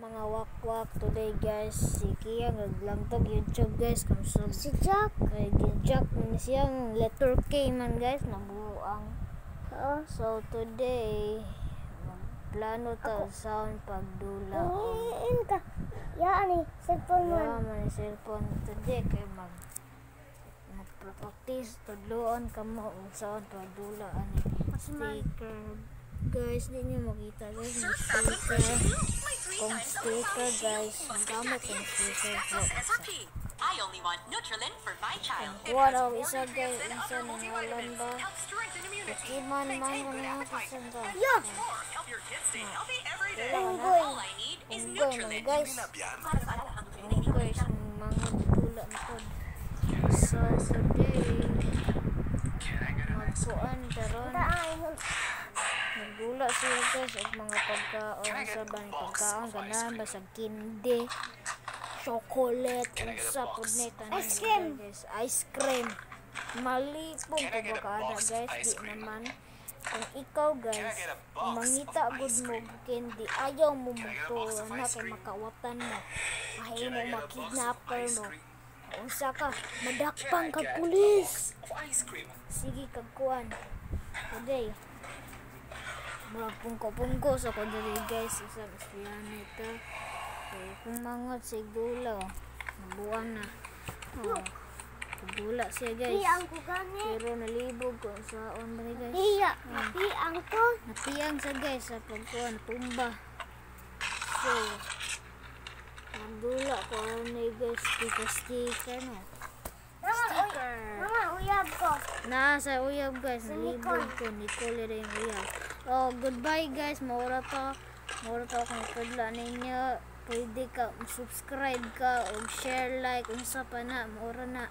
mga wakwak today guys. Si Kia naglangtog YouTube guys kung Si Jack. kay Jack man siyang letter K man guys nabuang. So today plano ta sound pagdula Ka. Yaan ni cellphone man. man cellphone today kay magpractice tudloon kamo og sound pagdula ani sticker guys. Di nyo makita guys may sticker kung sticker guys ang gamit ng sticker po. I only want Nutrilin for my child. Wow, isa guys, isa ng walan ba? Kiman man ko na kisan ba? Yo. Help your kids stay healthy every day. Unggoy. All I need is Unggoy Nutrilin. guys. Unggoy sa mga butula na po. So today magkuan karon. Nagdula sila guys og mga pagkaon sa bang pagkaon ganan basag kindi, chocolate, unsa pud neta Ice cream. guys, ice cream. Mali pong pagkakada guys, di naman. Kung ikaw guys, mangita gud mo candy, ayaw mo magtuwa na kay makawatan mo. Ayaw mo makidnapper mo. Unsa ka, madakpang kag pulis. Sige kag kuan. Today, magpungko-pungko sa ko diri guys, isa siya nito. Kung mga sigdula, nabuang na. Dula siya guys. Hiyang ko gani. Pero nalibog ko sa on ba ni guys. Hiyang ko. Napiyang sa guys sa pagkuhan, tumba. So, nagdula ko ni guys, sticker no. Sticker. Mama, uyab ko. Nasa uyab guys, nalibog ko, Nicole rin yung uyab. Oh, goodbye guys, maura pa kung kadla ninyo. Pwede ka subscribe ka o share like unsa pa na maura na.